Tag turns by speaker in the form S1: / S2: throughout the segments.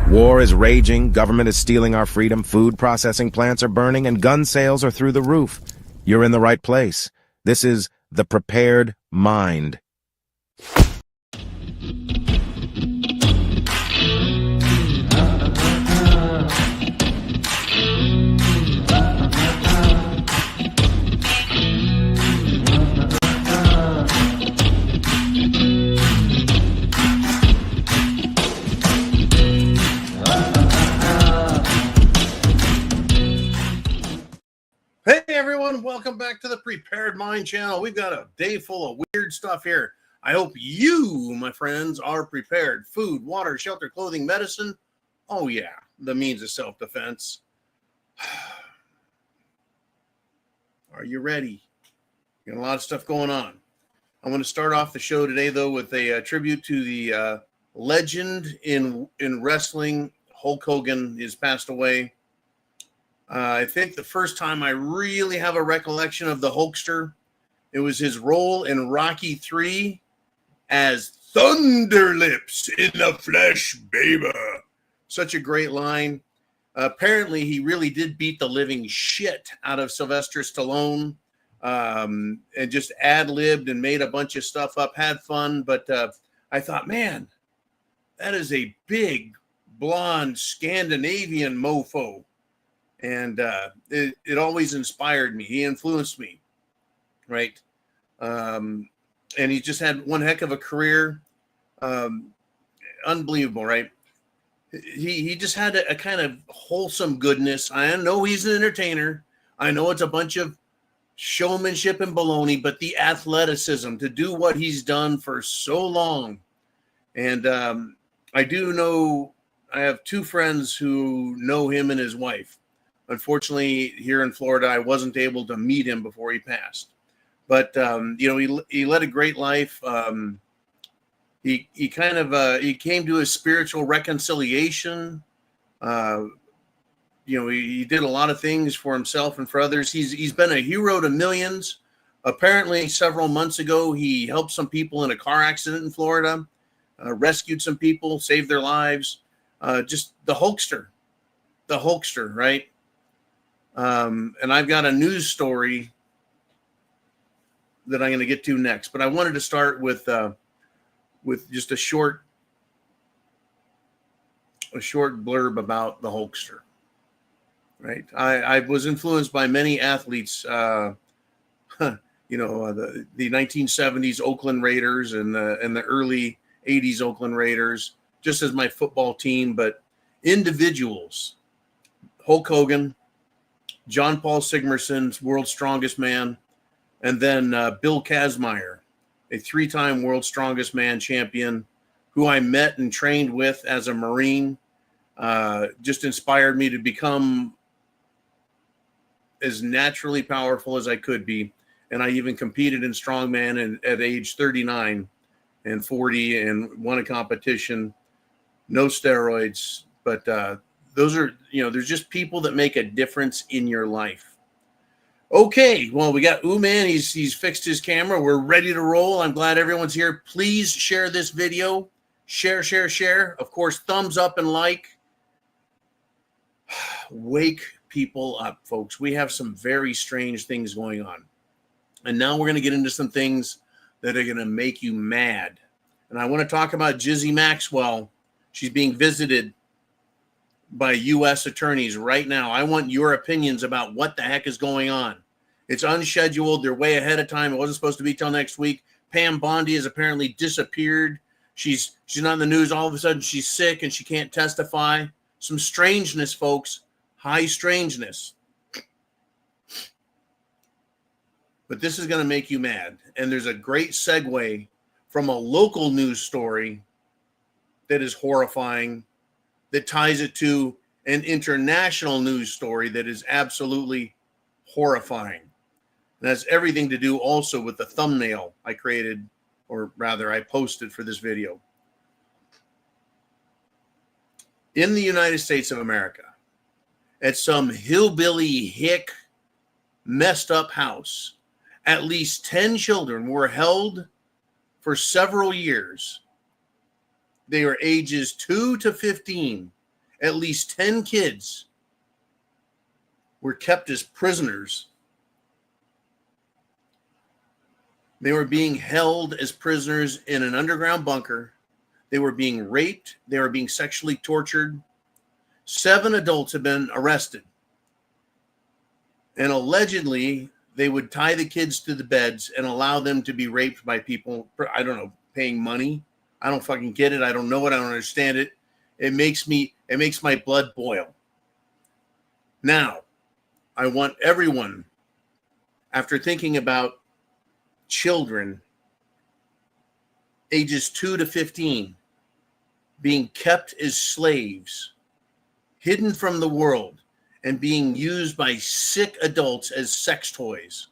S1: War is raging, government is stealing our freedom, food processing plants are burning, and gun sales are through the roof. You're in the right place. This is The Prepared Mind.
S2: Hey everyone, welcome back to the Prepared Mind channel. We've got a day full of weird stuff here. I hope you, my friends, are prepared. Food, water, shelter, clothing, medicine. Oh yeah, the means of self-defense. Are you ready? Got a lot of stuff going on. I want to start off the show today though with a tribute to the legend in wrestling. Hulk Hogan has passed away. I think the first time I really have a recollection of the Hulkster, it was his role in Rocky III as Thunderlips in the flesh, baby. Such a great line. Apparently, he really did beat the living shit out of Sylvester Stallone and just ad-libbed and made a bunch of stuff up, had fun. But I thought, man, that is a big, blonde, Scandinavian mofo. And it always inspired me. He influenced me, right? And he just had one heck of a career. Unbelievable, right? He just had a kind of wholesome goodness. I know he's an entertainer. I know it's a bunch of showmanship and baloney, but the athleticism to do what he's done for so long. And I do know, I have two friends who know him and his wife. Unfortunately, here in Florida, I wasn't able to meet him before he passed. But he led a great life. He came to his spiritual reconciliation. He did a lot of things for himself and for others. He's been a hero to millions. Apparently, several months ago, he helped some people in a car accident in Florida, rescued some people, saved their lives. Just the Hulkster, right? And I've got a news story that I'm going to get to next, but I wanted to start with just a short blurb about the Hulkster. Right, I was influenced by many athletes. The 1970s Oakland Raiders and the early 80s Oakland Raiders, just as my football team, but individuals. Hulk Hogan, John Paul Sigmarsson's World's Strongest Man, and then Bill Kazmaier, a three-time World's Strongest Man champion, who I met and trained with as a Marine, just inspired me to become as naturally powerful as I could be. And I even competed in strongman at age 39 and 40 and won a competition. No steroids, but those are, there's just people that make a difference in your life. Okay, well, we got Man. He's fixed his camera. We're ready to roll. I'm glad everyone's here. Please share this video. Share. Of course, thumbs up and like. Wake people up, folks. We have some very strange things going on. And now we're going to get into some things that are going to make you mad. And I want to talk about Jizzy Maxwell. She's being visited by U.S. attorneys right now. I want your opinions about what the heck is going on. It's unscheduled. They're way ahead of time. It wasn't supposed to be till next week. Pam Bondi has apparently disappeared. She's not in the news. All of a sudden, she's sick and she can't testify. Some strangeness, folks. High strangeness. But this is going to make you mad. And there's a great segue from a local news story that is horrifying, that ties it to an international news story that is absolutely horrifying. And has everything to do also with the thumbnail I created, or rather I posted for this video. In the United States of America, at some hillbilly hick messed up house, at least 10 children were held for several years. They were ages 2 to 15 at least 10 kids were kept as prisoners. They were being held as prisoners in an underground bunker. They were being raped. They were being sexually tortured. 7 adults have been arrested. And allegedly, they would tie the kids to the beds and allow them to be raped by people, I don't know, paying money. I don't fucking get it. I don't know it. I don't understand it. It makes my blood boil. Now, I want everyone, after thinking about children ages 2 to 15 being kept as slaves, hidden from the world, and being used by sick adults as sex toys.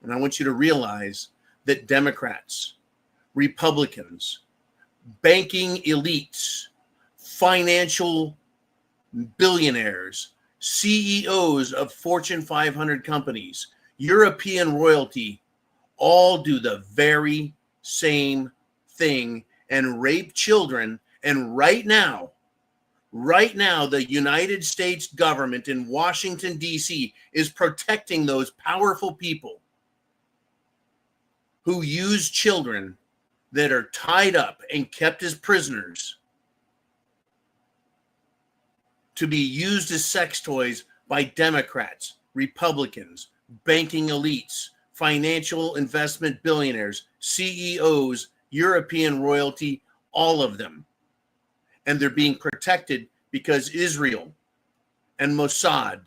S2: And I want you to realize that Democrats, Republicans, banking elites, financial billionaires, CEOs of Fortune 500 companies, European royalty, all do the very same thing and rape children. And right now, the United States government in Washington, D.C. is protecting those powerful people who use children that are tied up and kept as prisoners to be used as sex toys by Democrats, Republicans, banking elites, financial investment billionaires, CEOs, European royalty, all of them. And they're being protected because Israel and Mossad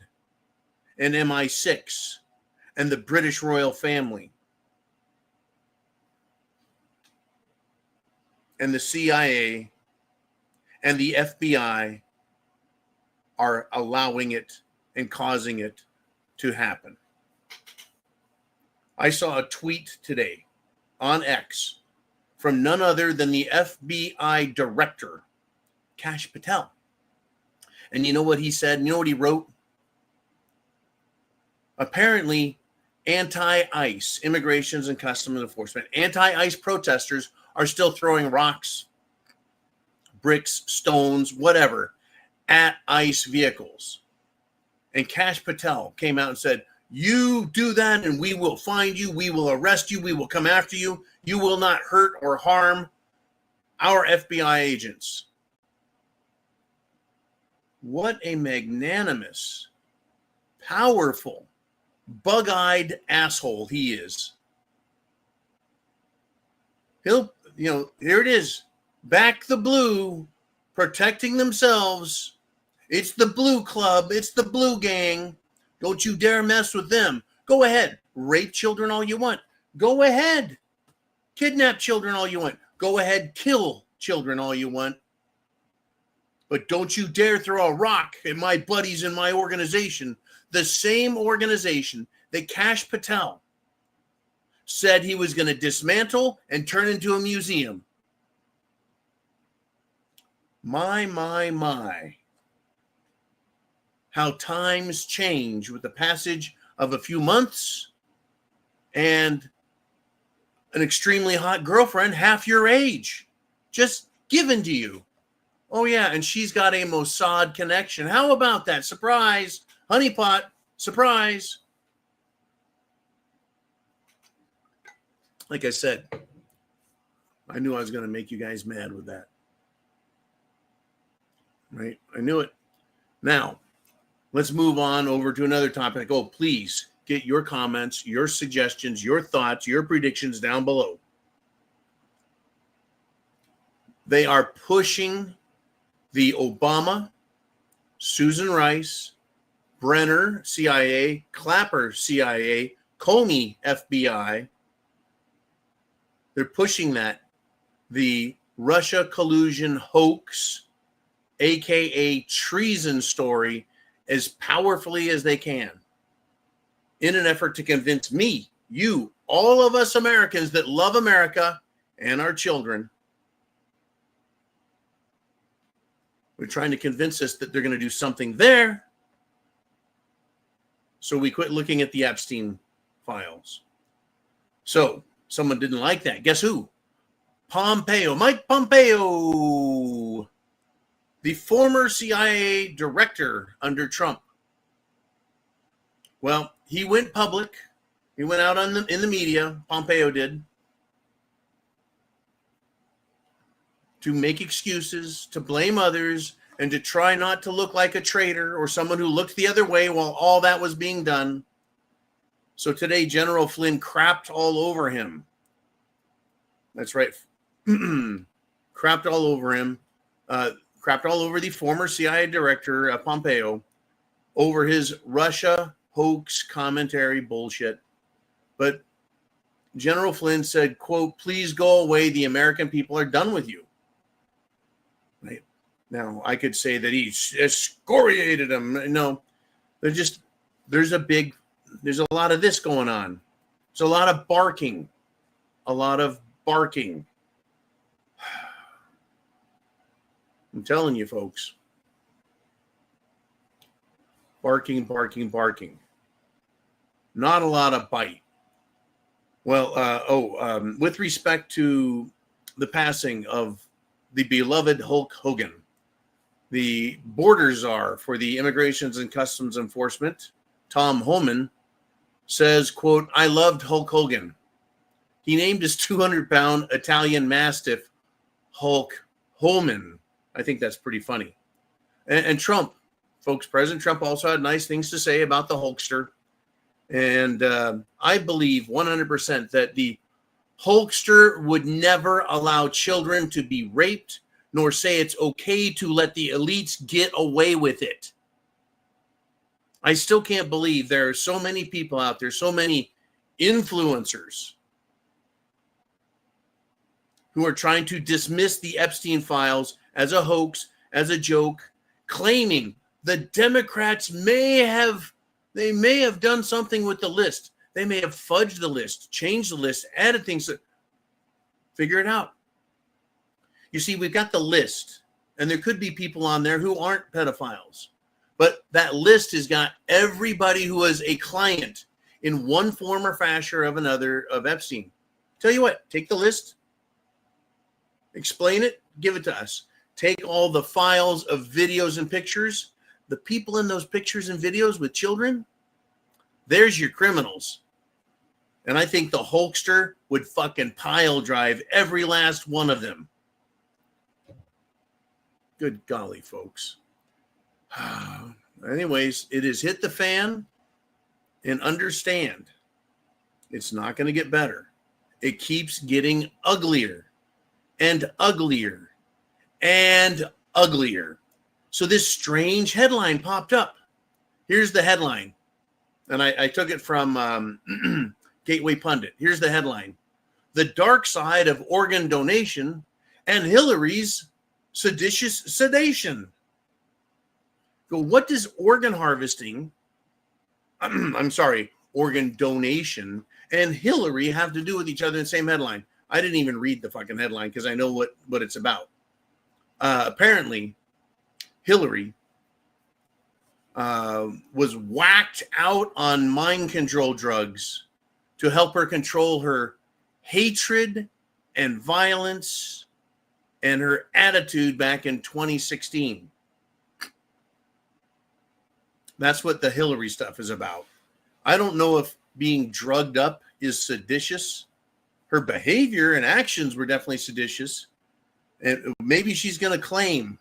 S2: and MI6 and the British royal family and the CIA and the FBI are allowing it and causing it to happen. I saw a tweet today on X from none other than the FBI director, Kash Patel. And you know what he said? You know what he wrote? Apparently, anti-ICE, Immigrations and Customs Enforcement, anti-ICE protesters are still throwing rocks, bricks, stones, whatever, at ICE vehicles. And Kash Patel came out and said, you do that and we will find you, we will arrest you, we will come after you. You will not hurt or harm our FBI agents. What a magnanimous, powerful, bug-eyed asshole he is. Here it is. Back the blue, protecting themselves. It's the blue club. It's the blue gang. Don't you dare mess with them. Go ahead. Rape children all you want. Go ahead. Kidnap children all you want. Go ahead. Kill children all you want. But don't you dare throw a rock at my buddies in my organization. The same organization that Kash Patel said he was going to dismantle and turn into a museum. My. How times change with the passage of a few months and an extremely hot girlfriend half your age just given to you. Oh, yeah, and she's got a Mossad connection. How about that? Surprise. Honeypot. Surprise. Like I said, I knew I was going to make you guys mad with that. Right? I knew it. Now, let's move on over to another topic. Oh, please get your comments, your suggestions, your thoughts, your predictions down below. They are pushing the Obama, Susan Rice, Brenner, CIA, Clapper, CIA, Comey, FBI. They're pushing that. The Russia collusion hoax, aka treason story, as powerfully as they can in an effort to convince me, you, all of us Americans that love America and our children. We're trying to convince us that they're going to do something there. So we quit looking at the Epstein files. So someone didn't like that. Guess who? Pompeo, Mike Pompeo. the former CIA director under Trump. Well, he went public. He went out in the media, Pompeo did, to make excuses, to blame others, and to try not to look like a traitor or someone who looked the other way while all that was being done. So today, General Flynn crapped all over him. That's right. Crapped all over him. Crapped all over the former CIA director, Pompeo, over his Russia hoax commentary bullshit. But General Flynn said, quote, "Please go away. The American people are done with you." Right? Now, I could say that he excoriated him. No, there's a lot of this going on. There's a lot of barking. I'm telling you, folks. Barking. Not a lot of bite. Well, with respect to the passing of the beloved Hulk Hogan, the border czar for the Immigrations and Customs Enforcement, Tom Homan, says, quote, "I loved Hulk Hogan. He named his 200-pound Italian Mastiff Hulk Homan." I think that's pretty funny. And Trump, folks, President Trump also had nice things to say about the Hulkster. And I believe 100% that the Hulkster would never allow children to be raped, nor say it's okay to let the elites get away with it. I still can't believe there are so many people out there, so many influencers who are trying to dismiss the Epstein files as a hoax, as a joke, claiming the Democrats may have done something with the list. They may have fudged the list, changed the list, added things. Figure it out. You see, we've got the list, and there could be people on there who aren't pedophiles. But that list has got everybody who was a client in one form or fashion or of another of Epstein. Tell you what, take the list, explain it, give it to us. Take all the files of videos and pictures. The people in those pictures and videos with children, there's your criminals. And I think the Hulkster would fucking pile drive every last one of them. Good golly, folks. Anyways, it has hit the fan, and understand it's not going to get better. It keeps getting uglier and uglier and uglier. So this strange headline popped up. Here's the headline. And I took it from Gateway Pundit. Here's the headline: "The Dark Side of Organ Donation and Hillary's Seditious Sedation." Go, what does organ harvesting, organ donation, and Hillary have to do with each other in the same headline? I didn't even read the fucking headline because I know what it's about. Apparently, Hillary was whacked out on mind control drugs to help her control her hatred and violence and her attitude back in 2016. That's what the Hillary stuff is about. I don't know if being drugged up is seditious. Her behavior and actions were definitely seditious. And maybe she's going to claim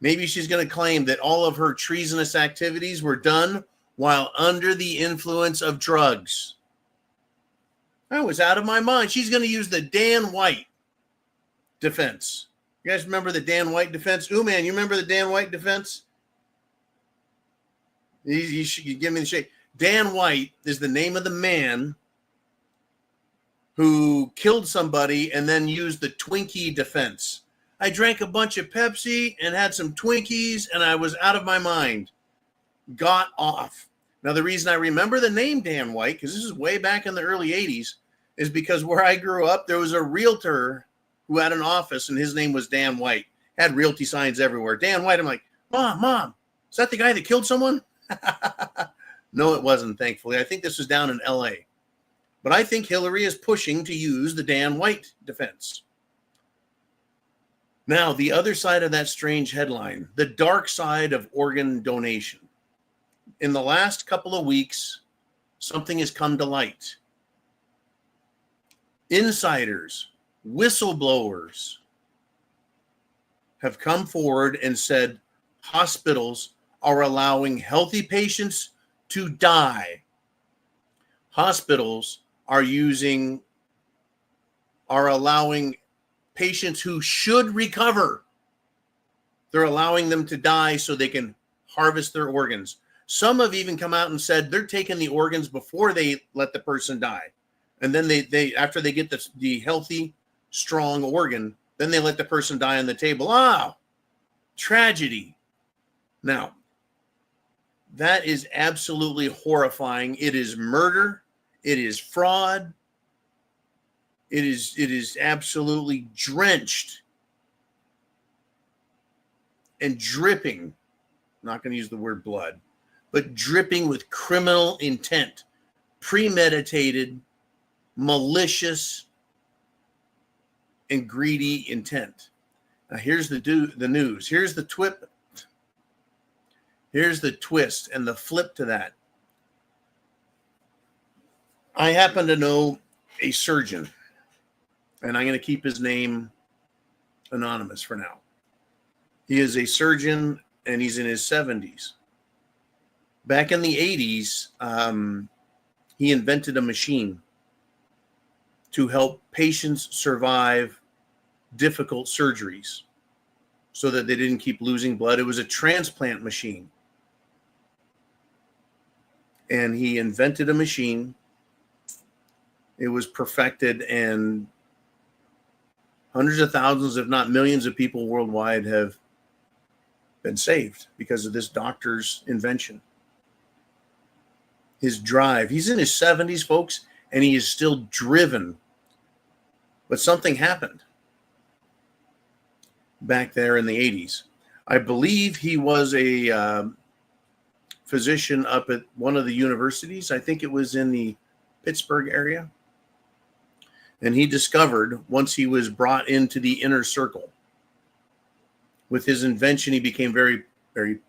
S2: that all of her treasonous activities were done while under the influence of drugs. I was out of my mind. She's going to use the Dan White defense. You guys remember the Dan White defense? Ooh, man, you remember the Dan White defense? You should give me the shake. Dan White is the name of the man who killed somebody and then used the Twinkie defense. I drank a bunch of Pepsi and had some Twinkies and I was out of my mind. Got off. Now, the reason I remember the name Dan White, because this is way back in the early 80s, is because where I grew up, there was a realtor who had an office and his name was Dan White. Had realty signs everywhere. Dan White. I'm like, Mom, is that the guy that killed someone? No, it wasn't, thankfully. I think this was down in LA. But I think Hillary is pushing to use the Dan White defense. Now, the other side of that strange headline, the dark side of organ donation. In the last couple of weeks, something has come to light. Insiders, whistleblowers have come forward and said hospitals are allowing healthy patients to die. Hospitals are allowing patients who should recover. They're allowing them to die so they can harvest their organs. Some have even come out and said they're taking the organs before they let the person die. And then they after they get the healthy, strong organ, then they let the person die on the table. Ah, tragedy. Now, that is absolutely horrifying. It is murder. It is fraud. It is absolutely drenched and dripping. I'm not going to use the word blood, but dripping with criminal intent, premeditated, malicious, and greedy intent. Now, here's the news. Here's the Here's the twist and the flip to that. I happen to know a surgeon, and I'm going to keep his name anonymous for now. He is a surgeon, and he's in his 70s. Back in the 80s, he invented a machine to help patients survive difficult surgeries so that they didn't keep losing blood. It was a transplant machine. And he invented a machine. It was perfected, and hundreds of thousands, if not millions of people worldwide have been saved because of this doctor's invention. His drive. He's in his 70s, folks, and he is still driven. But something happened back there in the 80s. I believe he was a physician up at one of the universities. I think it was in the Pittsburgh area. And he discovered, once he was brought into the inner circle, with his invention, he became very, very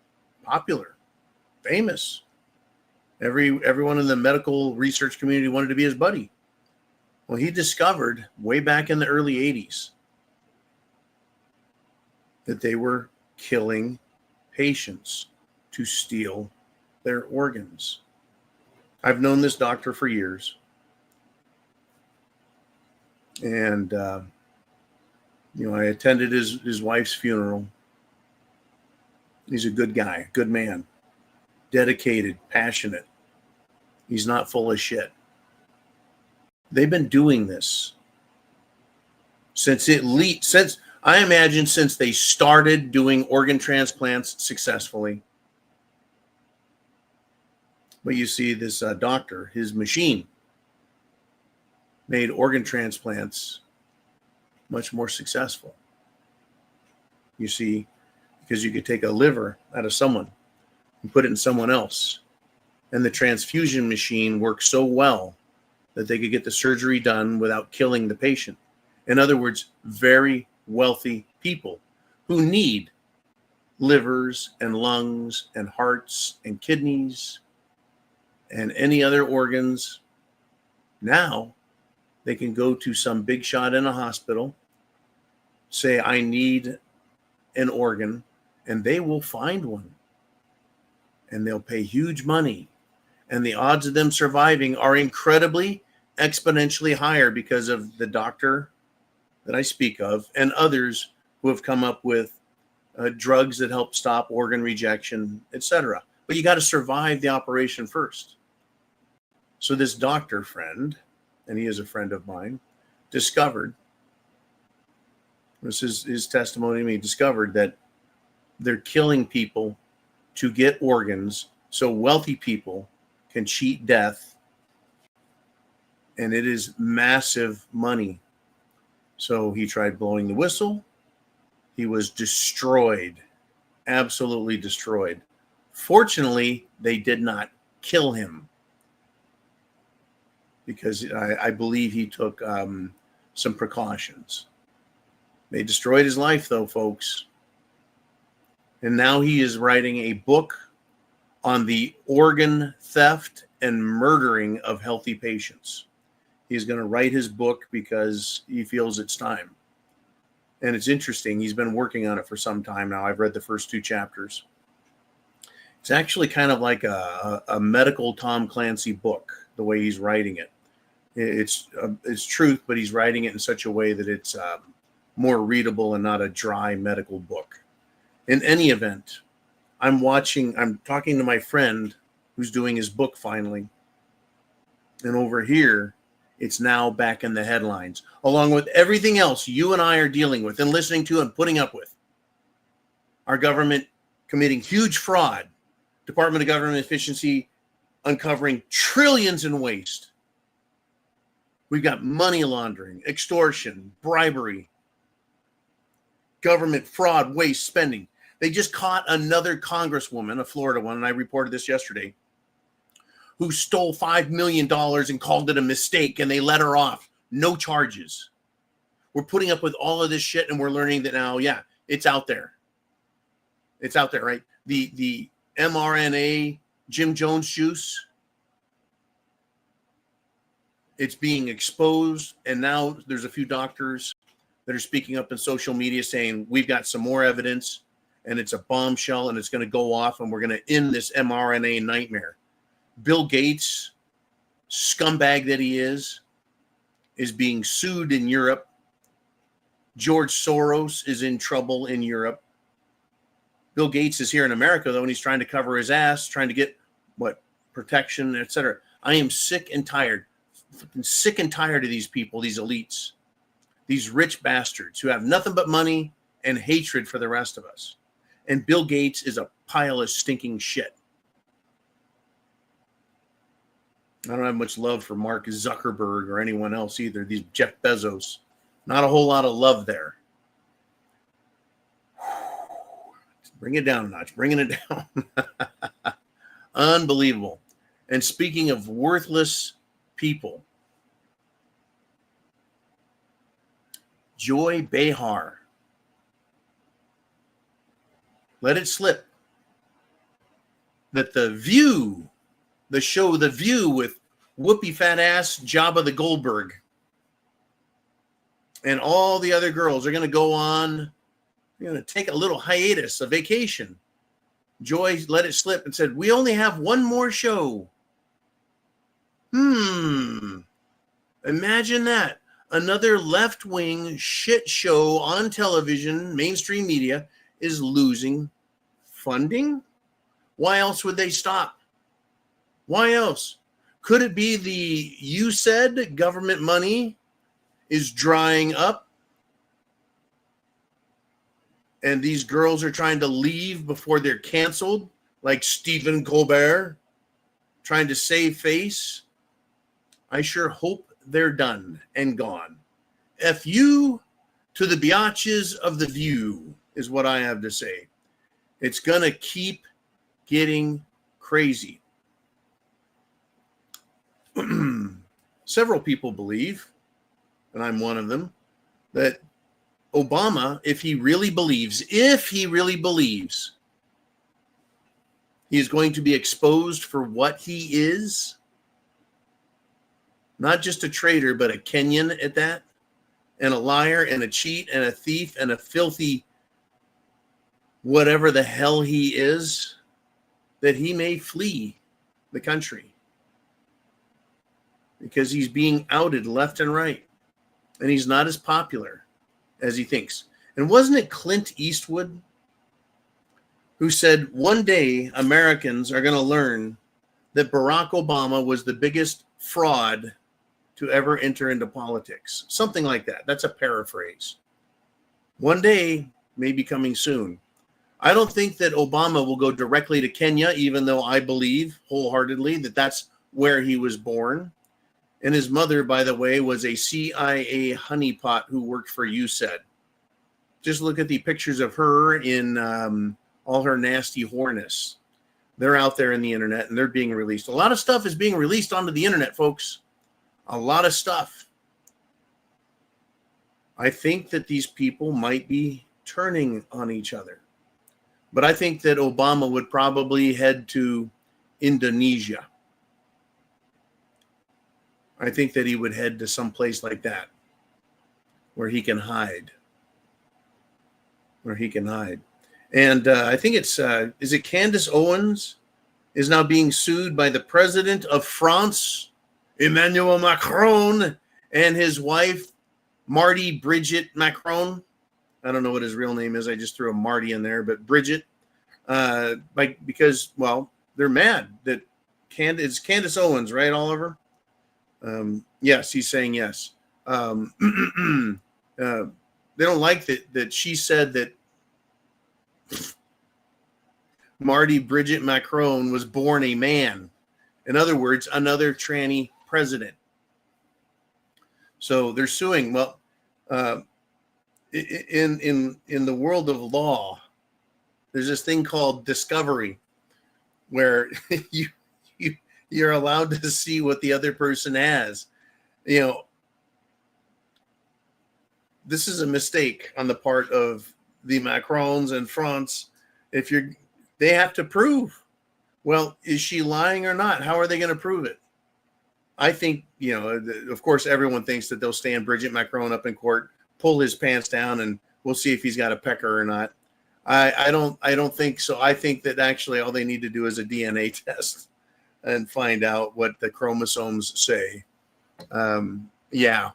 S2: popular, famous. Everyone in the medical research community wanted to be his buddy. Well, he discovered way back in the early 80s that they were killing patients to steal their organs. I've known this doctor for years. And, I attended his wife's funeral. He's a good guy, good man, dedicated, passionate. He's not full of shit. They've been doing this since I imagine since they started doing organ transplants successfully. But you see, this doctor, his machine made organ transplants much more successful. You see, because you could take a liver out of someone and put it in someone else. And the transfusion machine worked so well that they could get the surgery done without killing the patient. In other words, very wealthy people who need livers and lungs and hearts and kidneys and any other organs. Now they can go to some big shot in a hospital, say, I need an organ, and they will find one. And they'll pay huge money. And the odds of them surviving are incredibly, exponentially higher because of the doctor that I speak of and others who have come up with drugs that help stop organ rejection, etc. But you got to survive the operation first. So this doctor friend, and he is a friend of mine, discovered, this is his testimony to me, discovered that they're killing people to get organs so wealthy people can cheat death. And it is massive money. So he tried blowing the whistle. He was destroyed, absolutely destroyed. Fortunately, they did not kill him because I believe he took some precautions. They destroyed his life, though, folks. And now he is writing a book on the organ theft and murdering of healthy patients. He's going to write his book because he feels it's time. And it's interesting. He's been working on it for some time now. I've read the first 2 chapters. It's actually kind of like a medical Tom Clancy book, the way he's writing it. It's truth, but he's writing it in such a way that it's more readable and not a dry medical book. In any event, I'm talking to my friend who's doing his book finally. And over here, it's now back in the headlines, along with everything else you and I are dealing with and listening to and putting up with. Our government committing huge fraud, Department of Government Efficiency uncovering trillions in waste. We've got money laundering, extortion, bribery, government fraud, waste, spending. They just caught another congresswoman, a Florida one, and I reported this yesterday, who stole $5 million and called it a mistake, and they let her off. No charges. We're putting up with all of this shit, and we're learning that now, yeah, it's out there. It's out there, right? The mRNA Jim Jones juice, it's being exposed, and now there's a few doctors that are speaking up in social media saying, we've got some more evidence, and it's a bombshell, and it's going to go off, and we're going to end this mRNA nightmare. Bill Gates, scumbag that he is being sued in Europe. George Soros is in trouble in Europe. Bill Gates is here in America, though, and he's trying to cover his ass, trying to get, protection, etc. I am sick and tired of these people, these elites, these rich bastards who have nothing but money and hatred for the rest of us. And Bill Gates is a pile of stinking shit. I don't have much love for Mark Zuckerberg or anyone else either. These Jeff Bezos, not a whole lot of love there. Bring it down a notch, bringing it down. Unbelievable. And speaking of worthless people, Joy Behar, let it slip that The View, the show The View with whoopee fat ass Jabba the Goldberg and all the other girls are going to go on, you're going to take a little hiatus, a vacation. Joy let it slip and said, we only have one more show. Imagine that. Another left-wing shit show on television, mainstream media, is losing funding? Why else would they stop? Why else? Could it be you said government money is drying up and these girls are trying to leave before they're canceled, like Stephen Colbert, trying to save face? I sure hope they're done and gone. F you to the biatches of The View is what I have to say. It's going to keep getting crazy. Several people believe, and I'm one of them, that Obama, if he really believes, he is going to be exposed for what he is, not just a traitor, but a Kenyan at that, and a liar and a cheat and a thief and a filthy whatever the hell he is, that he may flee the country because he's being outed left and right, and he's not as popular as he thinks. And wasn't it Clint Eastwood who said, one day Americans are going to learn that Barack Obama was the biggest fraud to ever enter into politics? Something like that. That's a paraphrase. One day may be coming soon. I don't think that Obama will go directly to Kenya, even though I believe wholeheartedly that that's where he was born. And his mother, by the way, was a CIA honeypot who worked for USAID. Just look at the pictures of her in all her nasty whoreness. They're out there in the internet and they're being released. A lot of stuff is being released onto the internet, folks. A lot of stuff. I think that these people might be turning on each other. But I think that Obama would probably head to Indonesia. I think that he would head to some place like that where he can hide. And I think it's, is it Candace Owens is now being sued by the president of France, Emmanuel Macron, and his wife, Marty Bridget Macron. I don't know what his real name is. I just threw a Marty in there, but Bridget, because, well, they're mad that it's Candace Owens, right, Oliver? Yes, he's saying yes. They don't like that she said that Marty Bridget Macron was born a man. In other words, another tranny president. So they're suing. Well, in the world of law, there's this thing called discovery, where you're allowed to see what the other person has. You know, this is a mistake on the part of the Macrons and France. They have to prove, well, is she lying or not? How are they going to prove it? I think, of course, everyone thinks that they'll stand Bridget Macron up in court, pull his pants down, and we'll see if he's got a pecker or not. I don't think so. I think that actually all they need to do is a DNA test and find out what the chromosomes say. Yeah.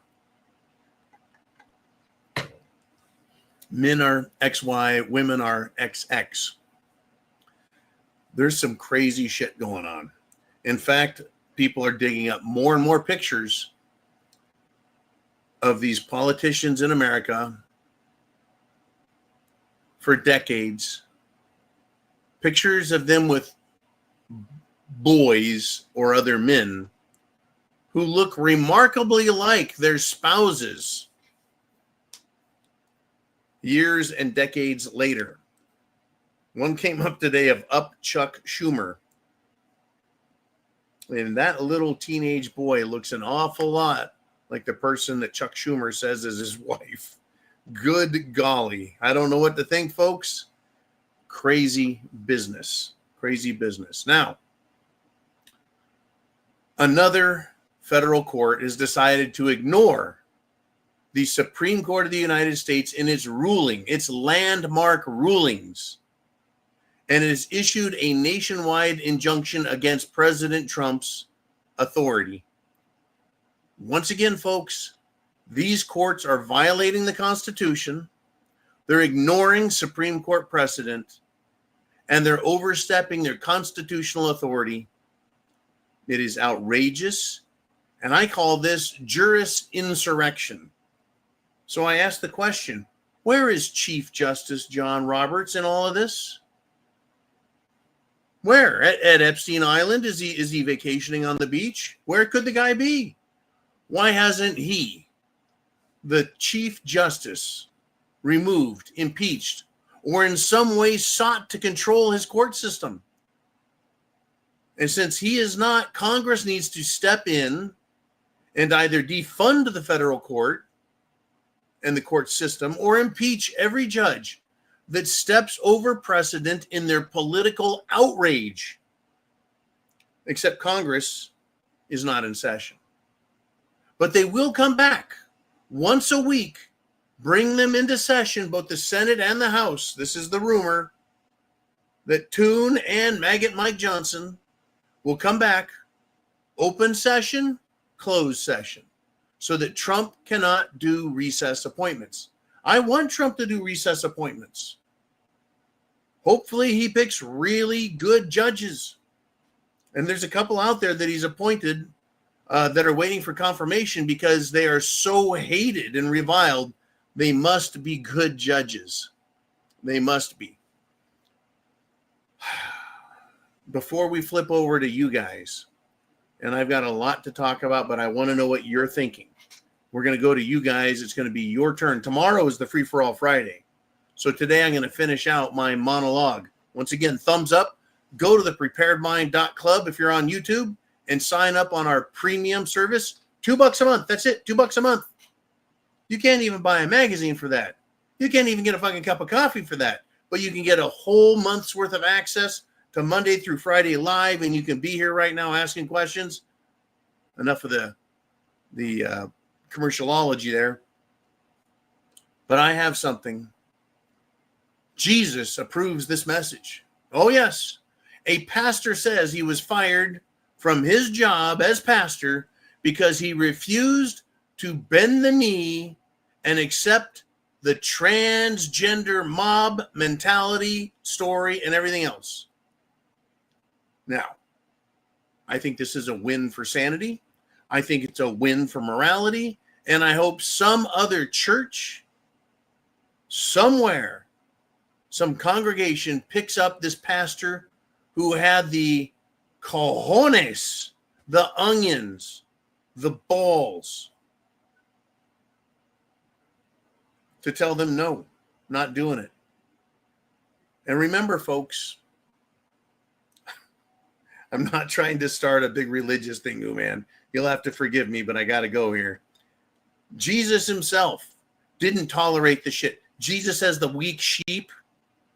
S2: Men are XY, women are XX. There's some crazy shit going on. In fact, people are digging up more and more pictures of these politicians in America for decades. Pictures of them with boys or other men who look remarkably like their spouses years and decades later. One came up today of Chuck Schumer. And that little teenage boy looks an awful lot like the person that Chuck Schumer says is his wife. Good golly. I don't know what to think, folks. Crazy business. Crazy business. Now, another federal court has decided to ignore the Supreme Court of the United States in its ruling, its landmark rulings, and it has issued a nationwide injunction against President Trump's authority. Once again, folks, these courts are violating the Constitution. They're ignoring Supreme Court precedent, and they're overstepping their constitutional authority. It is outrageous, and I call this juris insurrection. So I ask the question, where is Chief Justice John Roberts in all of this? Where? At Epstein Island? Is he vacationing on the beach? Where could the guy be? Why hasn't he, the Chief Justice, removed, impeached, or in some way sought to control his court system? And since he is not, Congress needs to step in and either defund the federal court and the court system or impeach every judge that steps over precedent in their political outrage. Except Congress is not in session. But they will come back once a week, bring them into session, both the Senate and the House. This is the rumor that Toon and Maggot Mike Johnson will come back, open session, closed session, so that Trump cannot do recess appointments. I want Trump to do recess appointments. Hopefully he picks really good judges. And there's a couple out there that he's appointed that are waiting for confirmation because they are so hated and reviled. They must be good judges. They must be. Before we flip over to you guys, and I've got a lot to talk about, but I want to know what you're thinking. We're going to go to you guys. It's going to be your turn. Tomorrow is the Free for All Friday. So today I'm going to finish out my monologue. Once again, thumbs up. Go to thepreparedmind.club if you're on YouTube and sign up on our premium service. $2 a month. That's it. $2 a month. You can't even buy a magazine for that. You can't even get a fucking cup of coffee for that. But you can get a whole month's worth of access to Monday through Friday live, and you can be here right now asking questions. Enough of the commercialology there. But I have something. Jesus approves this message. Oh, yes. A pastor says he was fired from his job as pastor because he refused to bend the knee and accept the transgender mob mentality story and everything else. Now, I think this is a win for sanity. I think it's a win for morality. And I hope some other church, somewhere, some congregation picks up this pastor who had the cojones, the onions, the balls to tell them no, not doing it. And remember, folks, I'm not trying to start a big religious thing, man. You'll have to forgive me, but I got to go here. Jesus himself didn't tolerate the shit. Jesus as the weak sheep.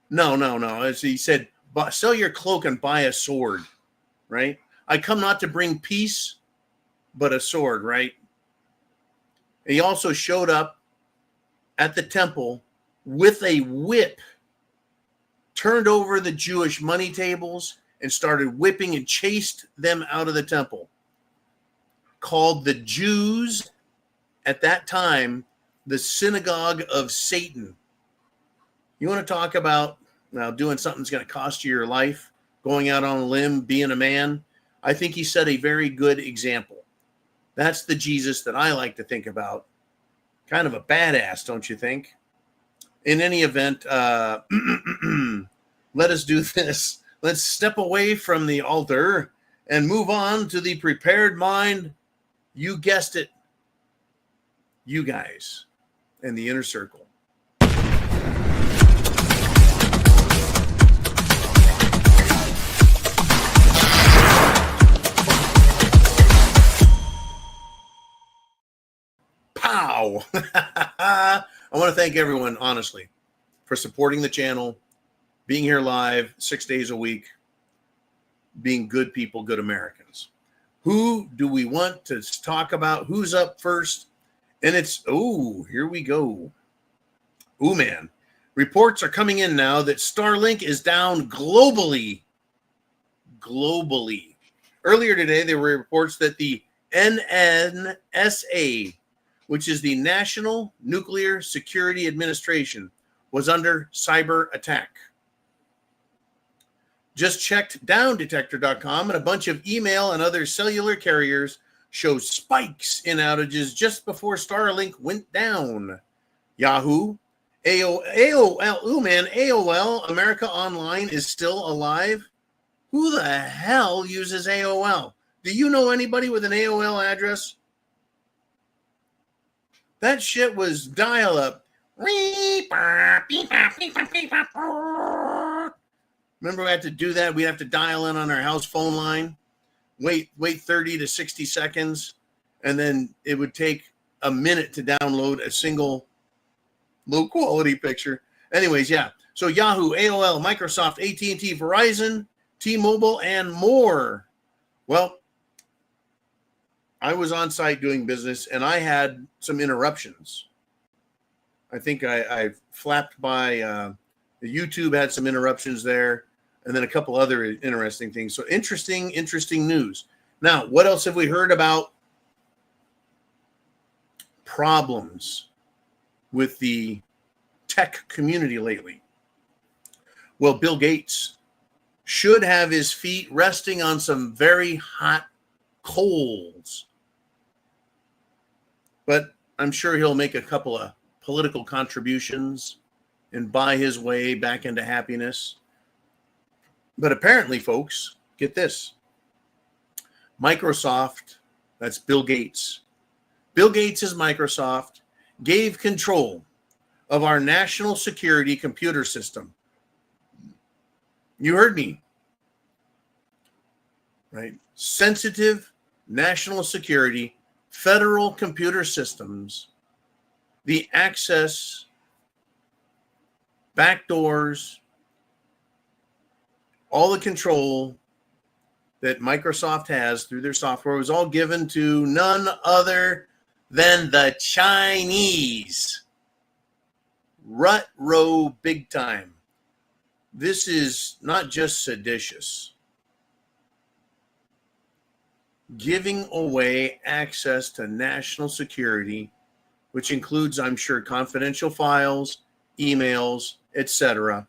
S2: No. As he said, sell your cloak and buy a sword, right? I come not to bring peace, but a sword, right? He also showed up at the temple with a whip, turned over the Jewish money tables, and started whipping and chased them out of the temple. Called the Jews at that time the synagogue of Satan. You want to talk about now doing something that's going to cost you your life, going out on a limb, being a man? I think he set a very good example. That's the Jesus that I like to think about. Kind of a badass, don't you think? In any event, let us do this. Let's step away from the altar and move on to the prepared mind. You guessed it. You guys and the inner circle. Pow! I want to thank everyone, honestly, for supporting the channel, being here live 6 days a week, being good people, good Americans. Who do we want to talk about? Who's up first? And it's, here we go. Man. Reports are coming in now that Starlink is down globally. Earlier today, there were reports that the NNSA, which is the National Nuclear Security Administration, was under cyber attack. Just checked downdetector.com, and a bunch of email and other cellular carriers show spikes in outages just before Starlink went down. Yahoo, AOL, America Online is still alive. Who the hell uses AOL? Do you know anybody with an AOL address? That shit was dial-up. Remember we had to do that? We have to dial in on our house phone line, wait 30 to 60 seconds, and then it would take a minute to download a single low-quality picture. Anyways, yeah. So Yahoo, AOL, Microsoft, AT&T, Verizon, T-Mobile, and more. Well, I was on site doing business, and I had some interruptions. I think I flapped by YouTube, had some interruptions there, and then a couple other interesting things. So interesting news. Now, what else have we heard about problems with the tech community lately? Well, Bill Gates should have his feet resting on some very hot coals. But I'm sure he'll make a couple of political contributions and buy his way back into happiness. But apparently, folks, get this. Microsoft, that's Bill Gates. Bill Gates' Microsoft gave control of our national security computer system. You heard me, right? Sensitive national security, federal computer systems the access, backdoors, all the control that Microsoft has through their software was all given to none other than the Chinese. Rut row big time. This is not just seditious. Giving away access to national security, which includes, I'm sure, confidential files, emails, etc.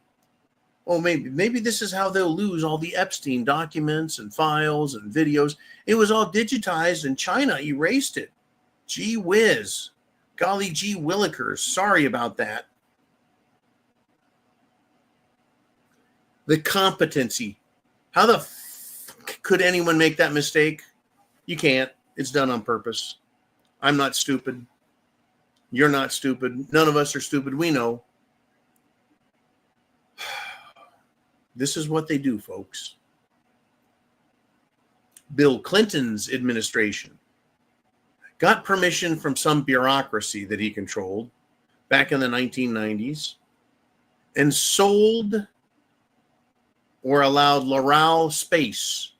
S2: Oh, maybe this is how they'll lose all the Epstein documents and files and videos. It was all digitized and China erased it. Gee whiz. Golly gee willikers. Sorry about that. The competency. How the could anyone make that mistake? You can't. It's done on purpose. I'm not stupid. You're not stupid. None of us are stupid. We know. This is what they do, folks. Bill Clinton's administration got permission from some bureaucracy that he controlled back in the 1990s and sold or allowed Loral Space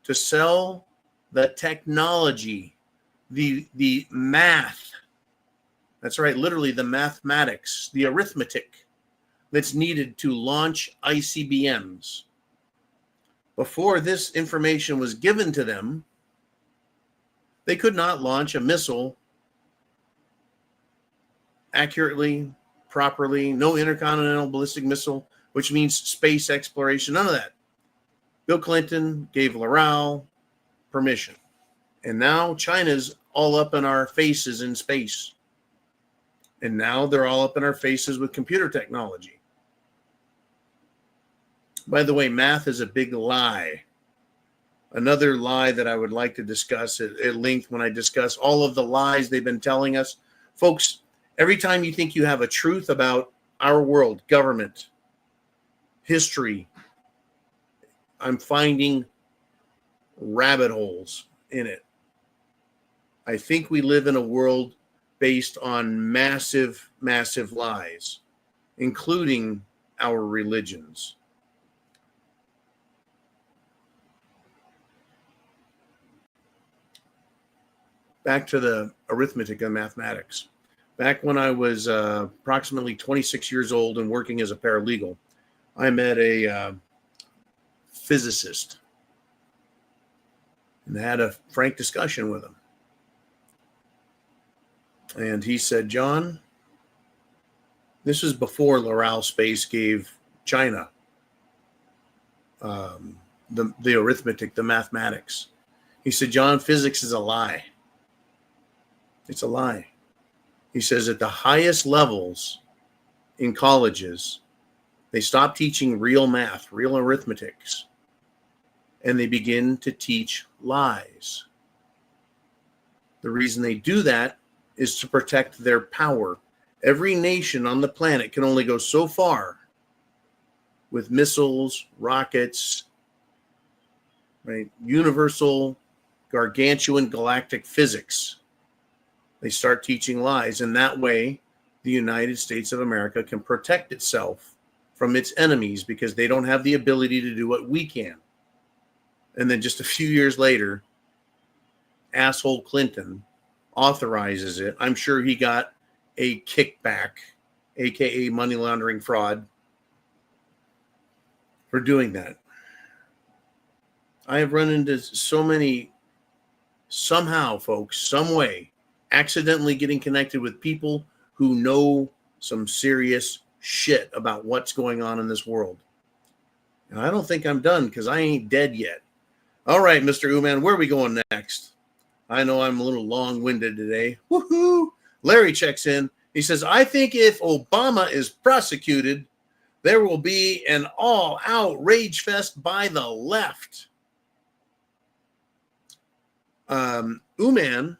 S2: to sell the technology, the math. That's right, literally the mathematics, the arithmetic that's needed to launch ICBMs. Before this information was given to them, they could not launch a missile accurately, properly, no intercontinental ballistic missile, which means space exploration, none of that. Bill Clinton gave Loral permission. And now China's all up in our faces in space. And now they're all up in our faces with computer technology. By the way, math is a big lie. Another lie that I would like to discuss at length when I discuss all of the lies they've been telling us. Folks, every time you think you have a truth about our world, government, history, I'm finding rabbit holes in it. I think we live in a world based on massive, massive lies, including our religions. Back to the arithmetic and mathematics. Back when I was approximately 26 years old and working as a paralegal, I met a physicist and had a frank discussion with him. And he said, John, this is before Loral Space gave China the arithmetic, the mathematics. He said, John, physics is a lie. It's a lie. He says at the highest levels in colleges, they stop teaching real math, real arithmetics, and they begin to teach lies. The reason they do that is to protect their power. Every nation on the planet can only go so far with missiles, rockets, right? Universal, gargantuan, galactic physics. They start teaching lies, and that way the United States of America can protect itself from its enemies because they don't have the ability to do what we can. And then just a few years later, asshole Clinton authorizes it. I'm sure he got a kickback, aka money laundering fraud, for doing that. I have run into so many, somehow, folks, some way, accidentally getting connected with people who know some serious shit about what's going on in this world. And I don't think I'm done because I ain't dead yet. All right, Mr. Uman, where are we going next? I know I'm a little long-winded today. Woohoo! Larry checks in. He says, I think if Obama is prosecuted, there will be an all-out rage fest by the left. Uman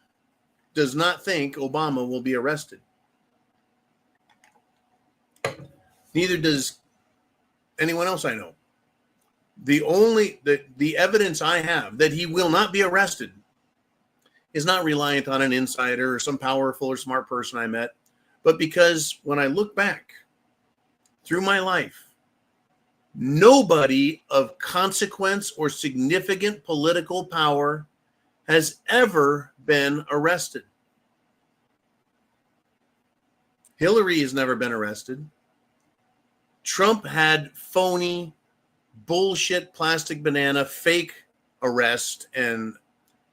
S2: does not think Obama will be arrested. Neither does anyone else I know. The evidence I have that he will not be arrested is not reliant on an insider or some powerful or smart person I met. but because when I look back through my life, nobody of consequence or significant political power has ever been arrested. Hillary has never been arrested. Trump had phony, bullshit, plastic banana, fake arrest and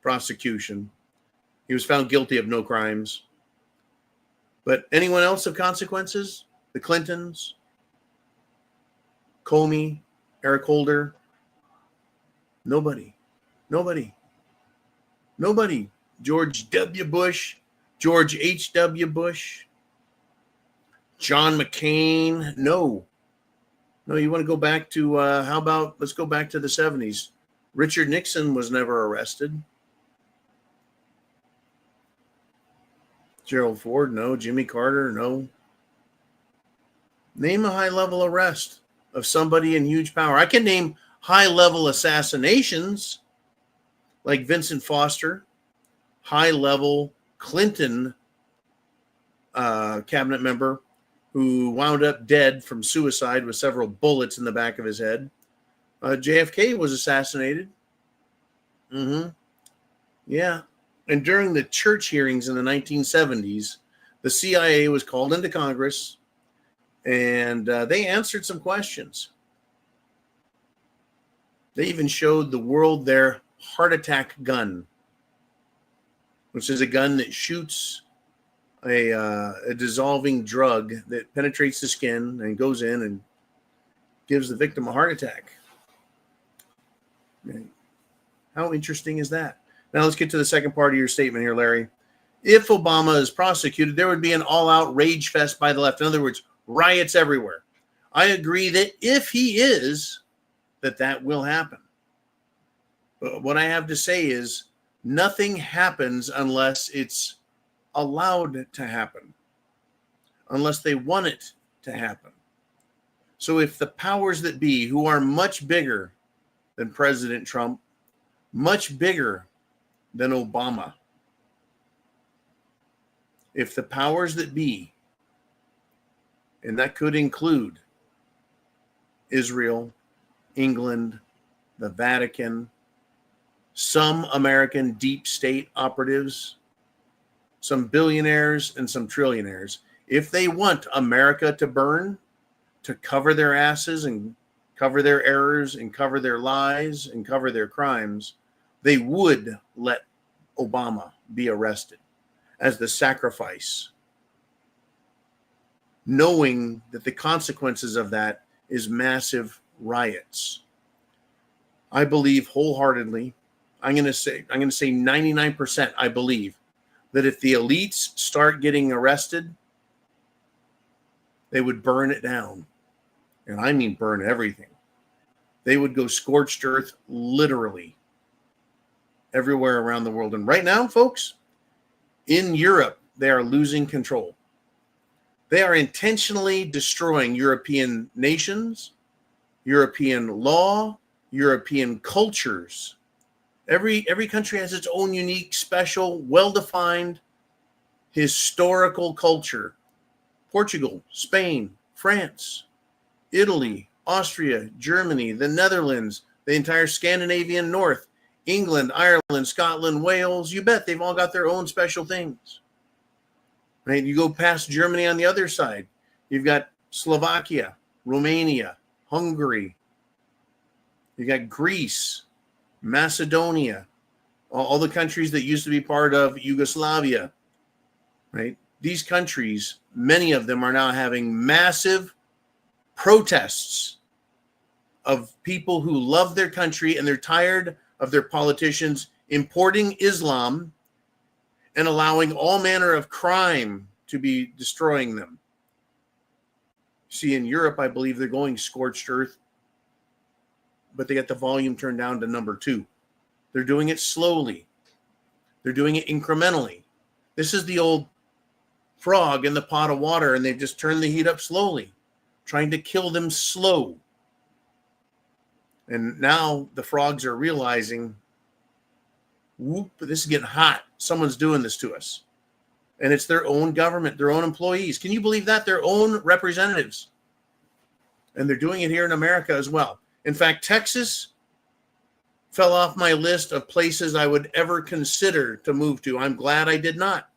S2: prosecution. He was found guilty of no crimes. But anyone else of consequences? The Clintons, Comey, Eric Holder? Nobody. George W. Bush, George H.W. Bush, John McCain. No, you want to go back to, let's go back to the 70s. Richard Nixon was never arrested. Gerald Ford, no. Jimmy Carter, no. Name a high-level arrest of somebody in huge power. I can name high-level assassinations like Vincent Foster, high-level Clinton cabinet member who wound up dead from suicide with several bullets in the back of his head. JFK was assassinated. Yeah. And during the church hearings in the 1970s, the CIA was called into Congress, and they answered some questions. They even showed the world their heart attack gun, which is a gun that shoots a dissolving drug that penetrates the skin and goes in and gives the victim a heart attack. How interesting is that? Now let's get to the second part of your statement here, Larry. If Obama is prosecuted, there would be an all-out rage fest by the left. In other words, riots everywhere. I agree that if he is, that will happen. But what I have to say is nothing happens unless it's allowed to happen, unless they want it to happen. So if the powers that be, who are much bigger than President Trump, much bigger than Obama, if the powers that be, and that could include Israel, England, the Vatican, some American deep state operatives, some billionaires and some trillionaires, if they want America to burn, to cover their asses and cover their errors and cover their lies and cover their crimes, they would let Obama be arrested as the sacrifice, knowing that the consequences of that is massive riots. I believe wholeheartedly, I'm going to say 99%, I believe that if the elites start getting arrested, they would burn it down. And I mean burn everything. They would go scorched earth literally everywhere around the world. And right now, folks, in Europe, they are losing control. They are intentionally destroying European nations, European law, European cultures. Every country has its own unique, special, well-defined historical culture. Portugal, Spain, France, Italy, Austria, Germany, the Netherlands, the entire Scandinavian North, England, Ireland, Scotland, Wales, you bet they've all got their own special things. Right? You go past Germany on the other side, you've got Slovakia, Romania, Hungary, you got Greece, Macedonia, all the countries that used to be part of Yugoslavia, right? These countries, many of them are now having massive protests of people who love their country and they're tired of their politicians importing Islam and allowing all manner of crime to be destroying them. See, in Europe, I believe they're going scorched earth, but they got the volume turned down to number 2. They're doing it slowly. They're doing it incrementally. This is the old frog in the pot of water, and they've just turned the heat up slowly, trying to kill them slow. And now the frogs are realizing, whoop, this is getting hot. Someone's doing this to us. And it's their own government, their own employees. Can you believe that? Their own representatives. And they're doing it here in America as well. In fact, Texas fell off my list of places I would ever consider to move to. I'm glad I did not.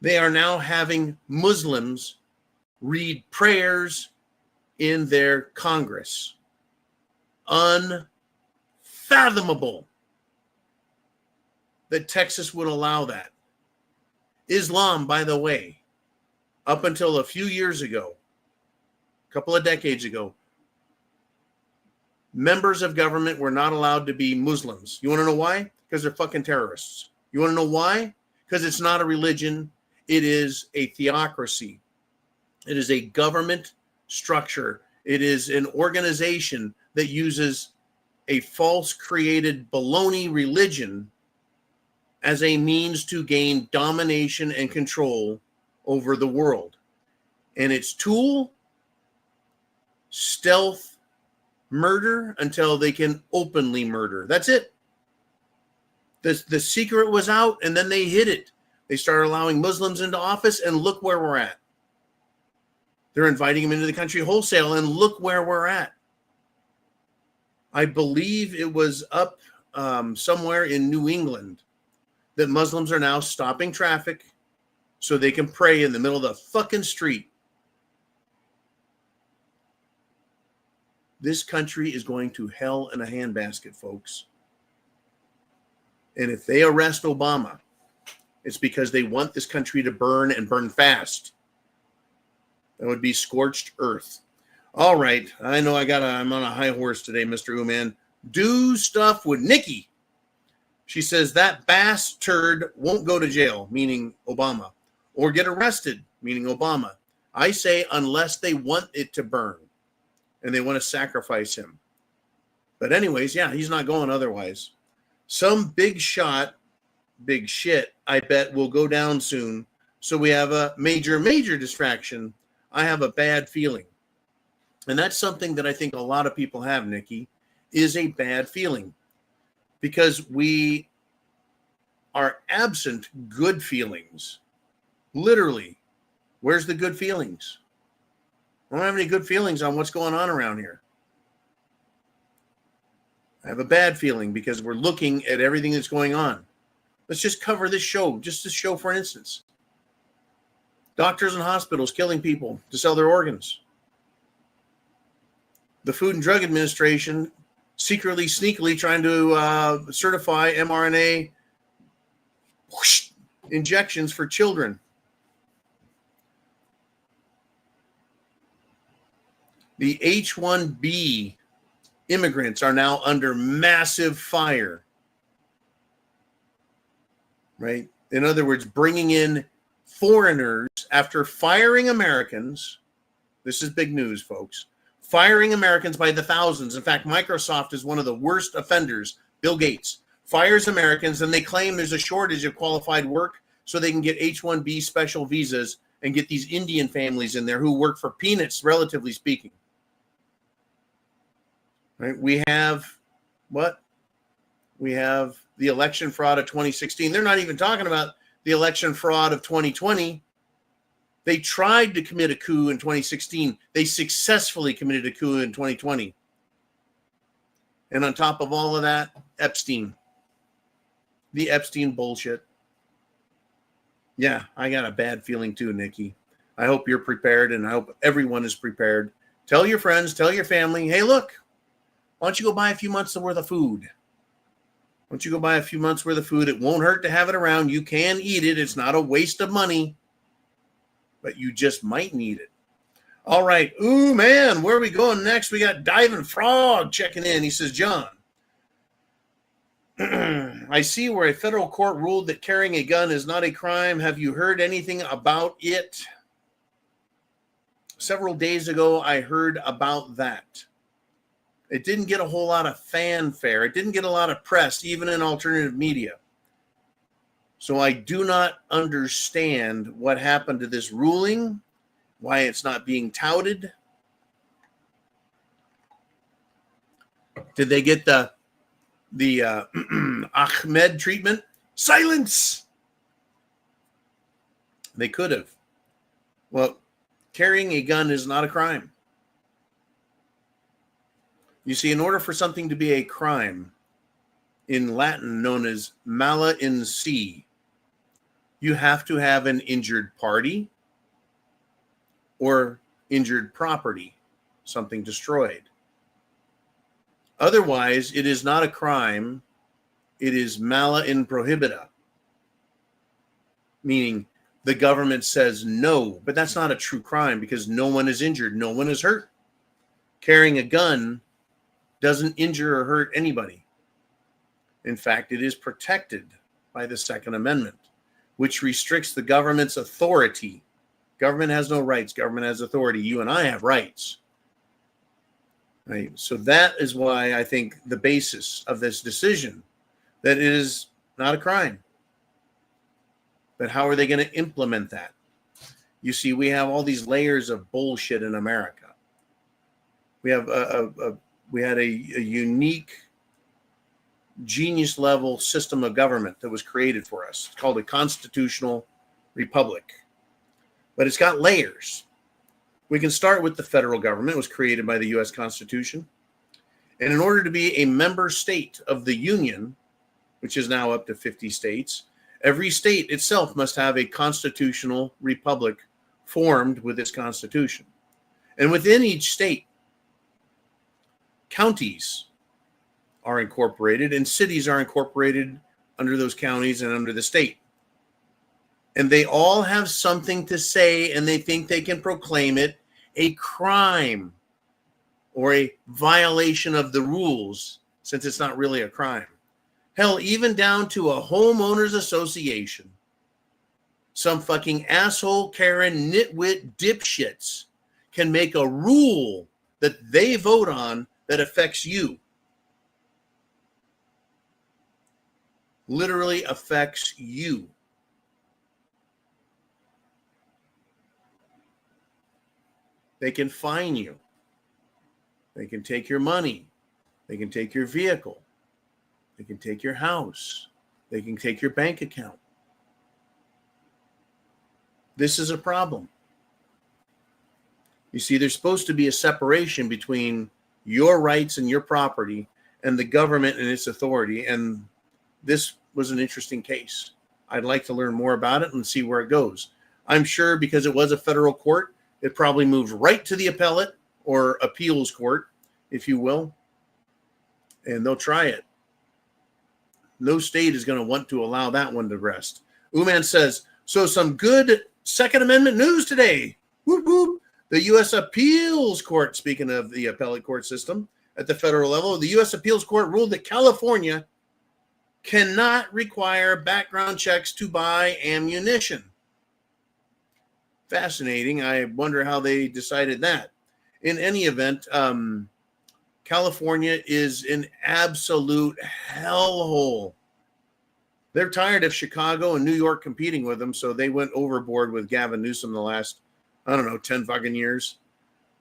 S2: They are now having Muslims read prayers in their Congress. Unfathomable that Texas would allow that. Islam, by the way, up until a few years ago, a couple of decades ago, members of government were not allowed to be Muslims. You want to know why? Because they're fucking terrorists. You want to know why? Because it's not a religion. It is a theocracy. It is a government structure. It is an organization that uses a false created baloney religion as a means to gain domination and control over the world. And its tool, stealth murder until they can openly murder. That's it. The secret was out, and then they hid it. They started allowing Muslims into office, and look where we're at. They're inviting them into the country wholesale, and look where we're at. I believe it was up somewhere in New England that Muslims are now stopping traffic so they can pray in the middle of the fucking street. This country is going to hell in a handbasket, folks. And if they arrest Obama, it's because they want this country to burn and burn fast. That would be scorched earth. All right. I know I'm on a high horse today, Mr. Uman. Do stuff with Nikki. She says that bastard won't go to jail, meaning Obama, or get arrested, meaning Obama. I say unless they want it to burn and they want to sacrifice him. But anyways, yeah, he's not going otherwise. Some big shot, big shit, I bet will go down soon. So we have a major distraction. I have a bad feeling. And that's something that I think a lot of people have, Nikki, is a bad feeling. Because we are absent good feelings. Literally. Where's the good feelings? I don't have any good feelings on what's going on around here. I have a bad feeling because we're looking at everything that's going on. Let's just cover this show, just this show for instance. Doctors and hospitals killing people to sell their organs. The Food and Drug Administration secretly, sneakily trying to certify mRNA injections for children. The H-1B immigrants are now under massive fire. Right? In other words, bringing in foreigners after firing Americans. This is big news, folks. Firing Americans by the thousands. In fact, Microsoft is one of the worst offenders. Bill Gates fires Americans, and they claim there's a shortage of qualified work so they can get H-1B special visas and get these Indian families in there who work for peanuts, relatively speaking. Right? We have what? We have the election fraud of 2016. They're not even talking about the election fraud of 2020. They tried to commit a coup in 2016. They successfully committed a coup in 2020. And on top of all of that, Epstein. The Epstein bullshit. Yeah, I got a bad feeling too, Nikki. I hope you're prepared, and I hope everyone is prepared. Tell your friends, tell your family, hey, look, why don't you go buy a few months worth of food? Why don't you go buy a few months worth of food? It won't hurt to have it around. You can eat it. It's not a waste of money, but you just might need it. All right. Ooh, man, where are we going next? We got Diving Frog checking in. He says, John, I see where a federal court ruled that carrying a gun is not a crime. Have you heard anything about it? Several days ago, I heard about that. It didn't get a whole lot of fanfare. It didn't get a lot of press, even in alternative media. So I do not understand what happened to this ruling, why it's not being touted. Did they get the Ahmed treatment? Silence! They could have. Well, carrying a gun is not a crime. You see, in order for something to be a crime, in Latin known as mala in se, you have to have an injured party or injured property, something destroyed. Otherwise, it is not a crime. It is mala in prohibita, meaning the government says no, but that's not a true crime because no one is injured, no one is hurt. Carrying a gun doesn't injure or hurt anybody. In fact, it is protected by the Second Amendment, which restricts the government's authority. Government has no rights. Government has authority. You and I have rights. Right? So that is why I think the basis of this decision, that it is not a crime. But how are they going to implement that? You see, we have all these layers of bullshit in America. We have we had a unique genius level system of government that was created for us. It's called a constitutional republic, but it's got layers. We can start with the federal government. It was created by the U.S. Constitution. And in order to be a member state of the Union, which is now up to 50 states, every state itself must have a constitutional republic formed with its constitution. And within each state, counties are incorporated and cities are incorporated under those counties and under the state. And they all have something to say, and they think they can proclaim it a crime or a violation of the rules, since it's not really a crime. Hell, even down to a homeowners association, some fucking asshole, Karen, nitwit dipshits can make a rule that they vote on that affects you. Literally affects you. They can fine you. They can take your money. They can take your vehicle. They can take your house. They can take your bank account. This is a problem. You see, there's supposed to be a separation between your rights and your property and the government and its authority. And this was an interesting case. I'd like to learn more about it and see where it goes. I'm sure because it was a federal court, it probably moved right to the appellate or appeals court, if you will, and they'll try it. No state is going to want to allow that one to rest. Uman says, so some good Second Amendment news today. Whoop, whoop. The U.S. Appeals Court, speaking of the appellate court system at the federal level, the U.S. Appeals Court ruled that California cannot require background checks to buy ammunition. Fascinating. I wonder how they decided that. In any event, California is an absolute hellhole. They're tired of Chicago and New York competing with them, so they went overboard with Gavin Newsom the last, 10 fucking years.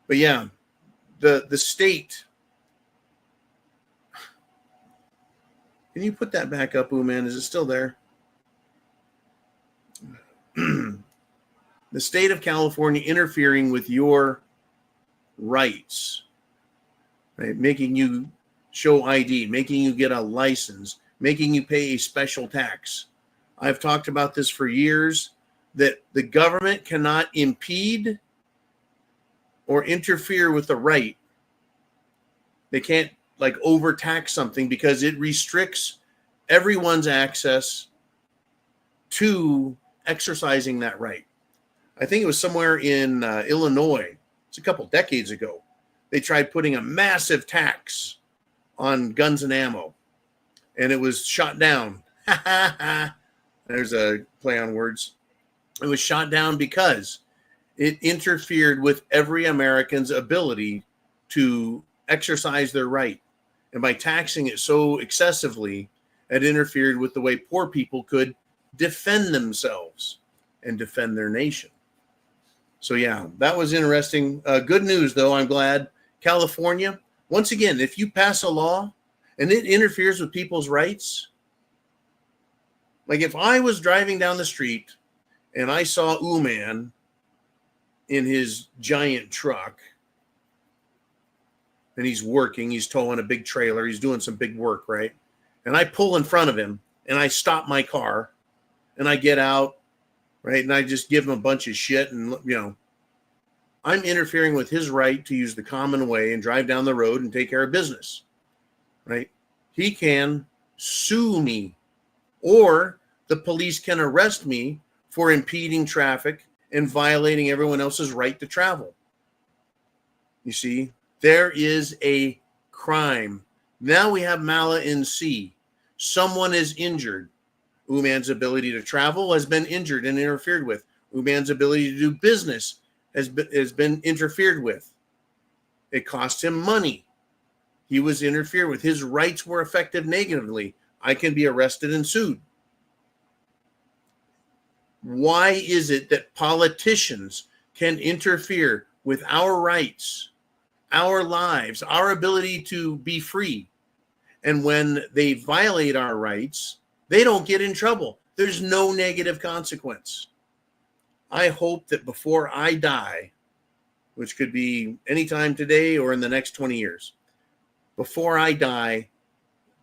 S2: But yeah, the state. Can you put that back up, Uman? Is it still there? The state of California interfering with your rights, right? Making you show ID, making you get a license, making you pay a special tax. I've talked about this for years, that the government cannot impede or interfere with the right. They can't overtax something because it restricts everyone's access to exercising that right. I think it was somewhere in Illinois. It's a couple decades ago. They tried putting a massive tax on guns and ammo, and it was shot down. There's a play on words. It was shot down because it interfered with every American's ability to exercise their right. And by taxing it so excessively, it interfered with the way poor people could defend themselves and defend their nation. So yeah, that was interesting. Good news, though. I'm glad. California, once again, if you pass a law and it interferes with people's rights, like if I was driving down the street and I saw Uman in his giant truck, and he's working, he's towing a big trailer, he's doing some big work, right? And I pull in front of him, and I stop my car, and I get out, right? And I just give him a bunch of shit, and, I'm interfering with his right to use the common way and drive down the road and take care of business, right? He can sue me, or the police can arrest me for impeding traffic and violating everyone else's right to travel. You see, there is a crime. Now we have mala in C. Someone is injured. Uman's ability to travel has been injured and interfered with. Uman's ability to do business has been interfered with. It cost him money. He was interfered with. His rights were affected negatively. I can be arrested and sued. Why is it that politicians can interfere with our rights, our lives, our ability to be free? And when they violate our rights, they don't get in trouble. There's no negative consequence. I hope that before I die, which could be anytime today or in the next 20 years, before I die,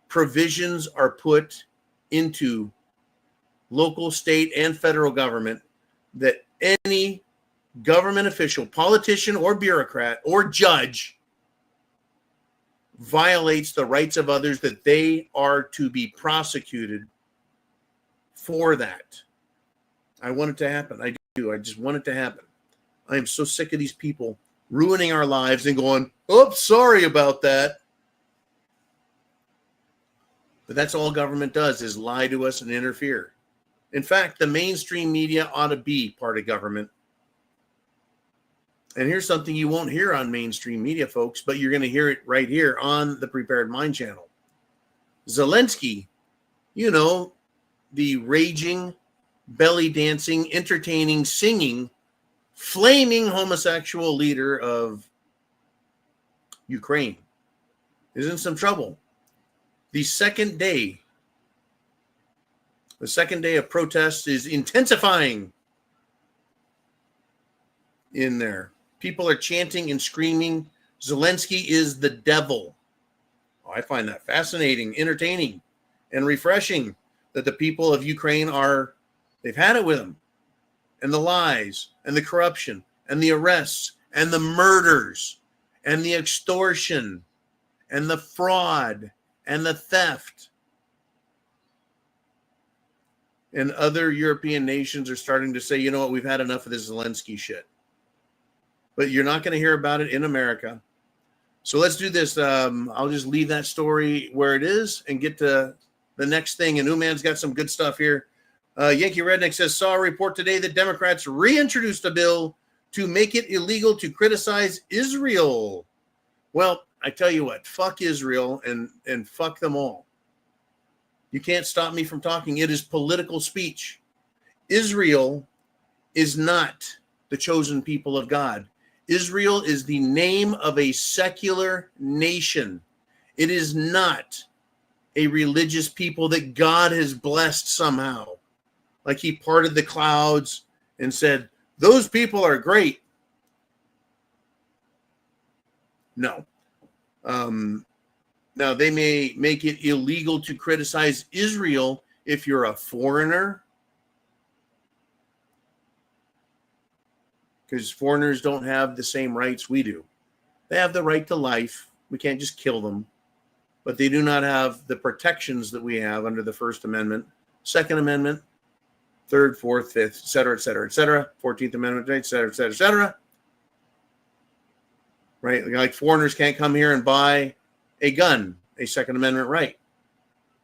S2: provisions are put into local, state, and federal government that any government official, politician, or bureaucrat, or judge violates the rights of others, that they are to be prosecuted for that. I want it to happen. I do. I just want it to happen. I am so sick of these people ruining our lives and going, "Oh, sorry about that." But that's all government does, is lie to us and interfere. In fact, the mainstream media ought to be part of government. And here's something you won't hear on mainstream media, folks, but you're going to hear it right here on the Prepared Mind channel. Zelensky, the raging, belly dancing, entertaining, singing, flaming homosexual leader of Ukraine, is in some trouble. The second day of protest is intensifying in there. People are chanting and screaming, "Zelensky is the devil." Oh, I find that fascinating, entertaining, and refreshing that the people of Ukraine they've had it with him. And the lies, and the corruption, and the arrests, and the murders, and the extortion, and the fraud, and the theft. And other European nations are starting to say, you know what, we've had enough of this Zelensky shit. But you're not going to hear about it in America. So let's do this. I'll just leave that story where it is and get to the next thing. And Uman's got some good stuff here. Yankee Redneck says, saw a report today that Democrats reintroduced a bill to make it illegal to criticize Israel. Well, I tell you what, fuck Israel and fuck them all. You can't stop me from talking. It is political speech. Israel is not the chosen people of God. Israel is the name of a secular nation. It is not a religious people that God has blessed somehow. Like he parted the clouds and said, those people are great. No. Now, they may make it illegal to criticize Israel if you're a foreigner, because foreigners don't have the same rights we do. They have the right to life. We can't just kill them. But they do not have the protections that we have under the First Amendment, Second Amendment, Third, Fourth, Fifth, et cetera, et cetera, et cetera, 14th Amendment, et cetera, et cetera, et cetera. Right? Like foreigners can't come here and buy a gun, a Second Amendment right.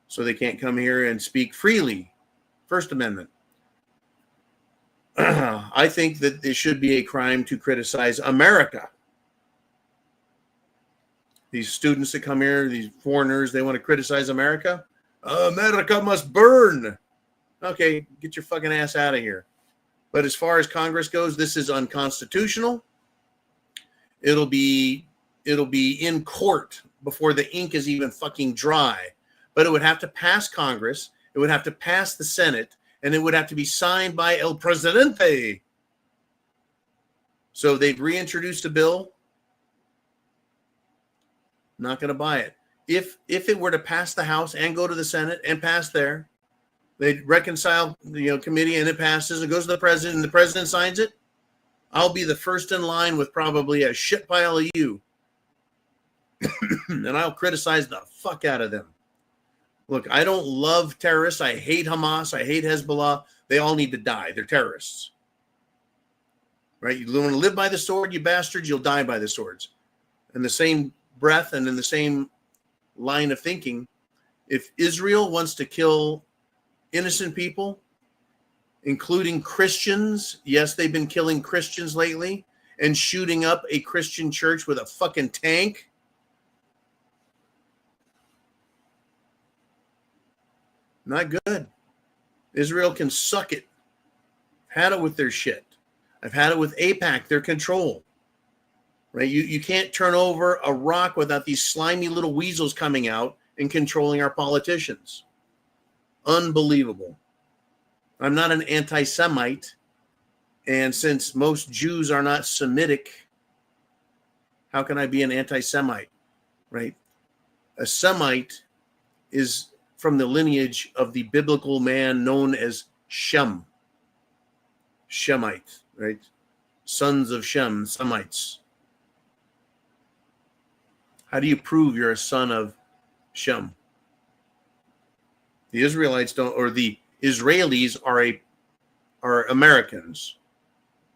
S2: So they can't come here and speak freely, First Amendment. I think that it should be a crime to criticize America. These students that come here, these foreigners, they want to criticize America. America must burn. Okay, get your fucking ass out of here. But as far as Congress goes, this is unconstitutional. It'll be in court before the ink is even fucking dry. But it would have to pass Congress. It would have to pass the Senate. and it would have to be signed by El Presidente. So they've reintroduced a bill. Not going to buy it. If it were to pass the House and go to the Senate and pass there, they'd reconcile, committee, and it passes. It goes to the president, and the president signs it. I'll be the first in line with probably a shit pile of you, and I'll criticize the fuck out of them. Look, I don't love terrorists. I hate Hamas. I hate Hezbollah. They all need to die. They're terrorists. Right? You want to live by the sword, you bastards, you'll die by the swords. In the same breath and in the same line of thinking, if Israel wants to kill innocent people, including Christians, yes, they've been killing Christians lately and shooting up a Christian church with a fucking tank. Not good. Israel can suck it. Had it with their shit. I've had it with AIPAC, their control. Right? You can't turn over a rock without these slimy little weasels coming out and controlling our politicians. Unbelievable. I'm not an anti-Semite, and since most Jews are not Semitic, how can I be an anti-Semite? Right? A Semite is from the lineage of the biblical man known as Shem. Shemite, right? Sons of Shem, Semites. How do you prove you're a son of Shem? The Israelites don't, or the Israelis are Americans.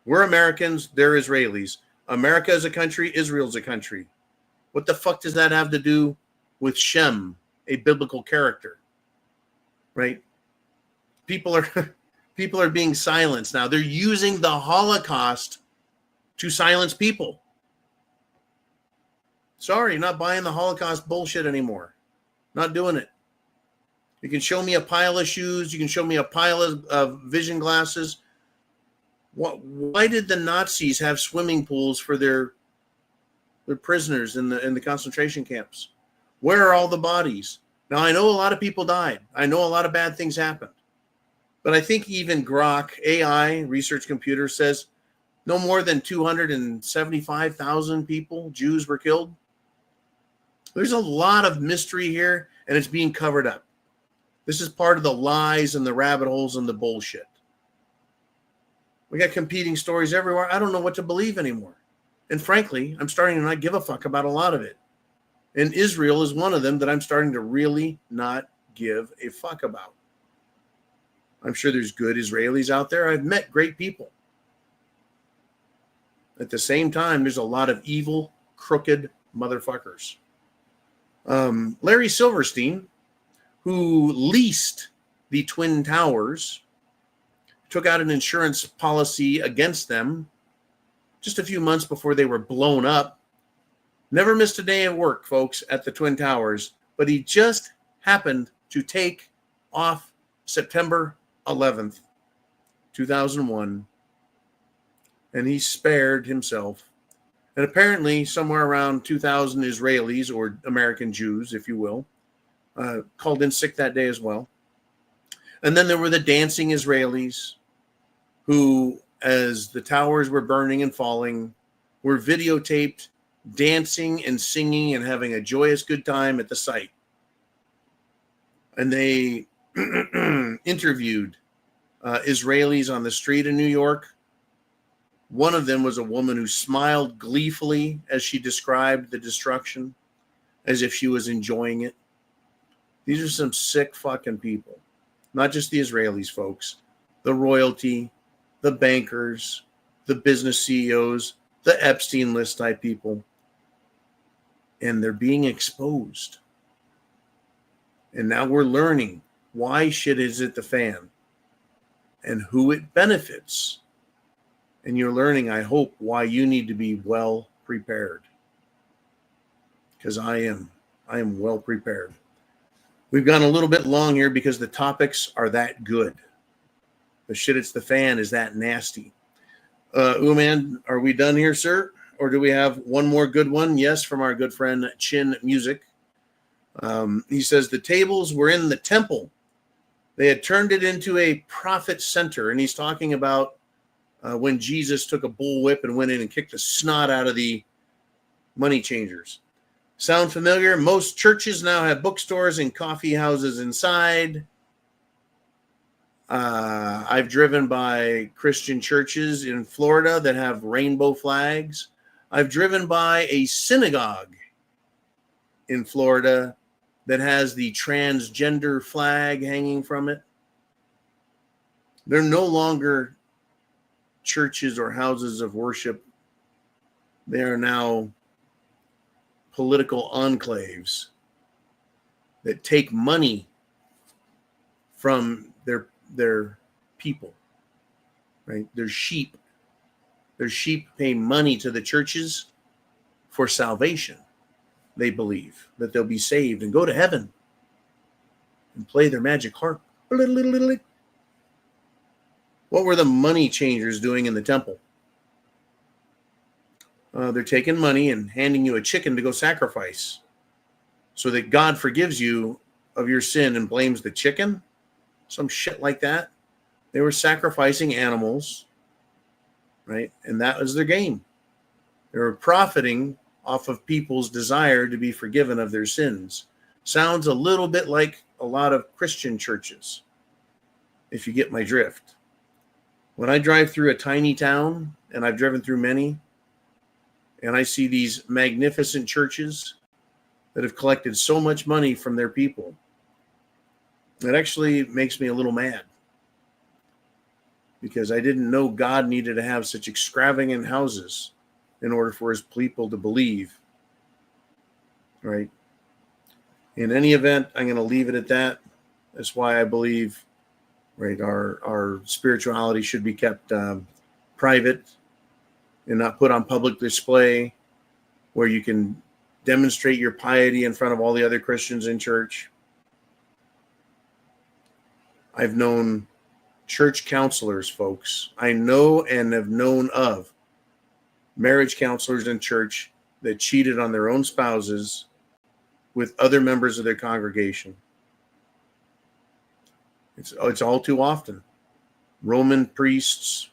S2: We're Americans, they're Israelis. America is a country, Israel's a country. What the fuck does that have to do with Shem, a biblical character? Right? People are being silenced now. They're using the Holocaust to silence people. Sorry, not buying the Holocaust bullshit anymore. Not doing it. You can show me a pile of shoes. You can show me a pile of vision glasses. Why did the Nazis have swimming pools for their prisoners in the concentration camps? Where are all the bodies? Now, I know a lot of people died. I know a lot of bad things happened. But I think even Grok, AI, research computer, says no more than 275,000 people, Jews, were killed. There's a lot of mystery here, and it's being covered up. This is part of the lies and the rabbit holes and the bullshit. We got competing stories everywhere. I don't know what to believe anymore. And frankly, I'm starting to not give a fuck about a lot of it. And Israel is one of them that I'm starting to really not give a fuck about. I'm sure there's good Israelis out there. I've met great people. At the same time, there's a lot of evil, crooked motherfuckers. Larry Silverstein, who leased the Twin Towers, took out an insurance policy against them just a few months before they were blown up. Never missed a day of work, folks, at the Twin Towers, but he just happened to take off September 11th, 2001, and he spared himself. And apparently somewhere around 2,000 Israelis, or American Jews, if you will, called in sick that day as well. And then there were the dancing Israelis who, as the towers were burning and falling, were videotaped dancing and singing and having a joyous good time at the site. And they interviewed Israelis on the street in New York. One of them was a woman who smiled gleefully as she described the destruction, as if she was enjoying it. These are some sick fucking people. Not just the Israelis, folks. The royalty, the bankers, the business CEOs, the Epstein list type people. And they're being exposed. And now we're learning why shit is at the fan and who it benefits. And you're learning, I hope, why you need to be well prepared. Because I am well prepared. We've gone a little bit long here because the topics are that good. The shit it's the fan is that nasty. Uman, are we done here, sir? Or do we have one more good one? Yes, from our good friend Chin Music. He says, the tables were in the temple They had turned it into a profit center. And he's talking about when Jesus took a bullwhip and went in and kicked the snot out of the money changers. Sound familiar? Most churches now have bookstores and coffee houses inside. I've driven by Christian churches in Florida that have rainbow flags. I've driven by a synagogue in Florida that has the transgender flag hanging from it. They're no longer churches or houses of worship. They are now political enclaves that take money from their people, right? Their sheep. Their sheep pay money to the churches for salvation. They believe that they'll be saved and go to heaven and play their magic harp. What were the money changers doing in the temple? They're taking money and handing you a chicken to go sacrifice so that God forgives you of your sin and blames the chicken. Some shit like that. They were sacrificing animals, right? And that was their game. They were profiting off of people's desire to be forgiven of their sins. Sounds a little bit like a lot of Christian churches, if you get my drift. When I drive through a tiny town, and I've driven through many, and I see these magnificent churches that have collected so much money from their people, it actually makes me a little mad, because I didn't know God needed to have such extravagant houses in order for his people to believe, right? In any event, I'm going to leave it at that. That's why I believe, right, our spirituality should be kept private and not put on public display where you can demonstrate your piety in front of all the other Christians in church. I've known church counselors, folks. I know and have known of marriage counselors in church that cheated on their own spouses with other members of their congregation. It's all too often. Roman priests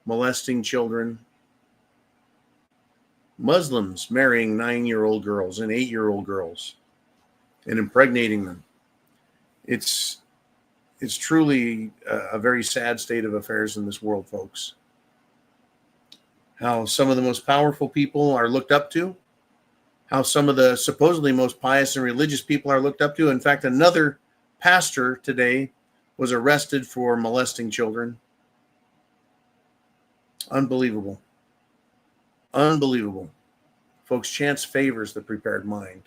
S2: molesting children. Muslims marrying 9-year-old girls and 8-year-old girls and impregnating them. It's truly a very sad state of affairs in this world, folks. How some of the most powerful people are looked up to. How some of the supposedly most pious and religious people are looked up to. In fact, another pastor today was arrested for molesting children. Unbelievable. Unbelievable. Folks, chance favors the prepared mind.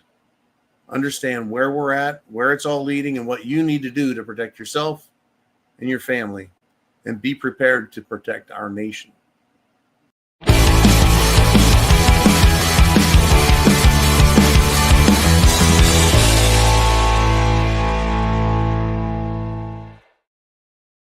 S2: Understand where we're at, where it's all leading, and what you need to do to protect yourself and your family, and be prepared to protect our nation.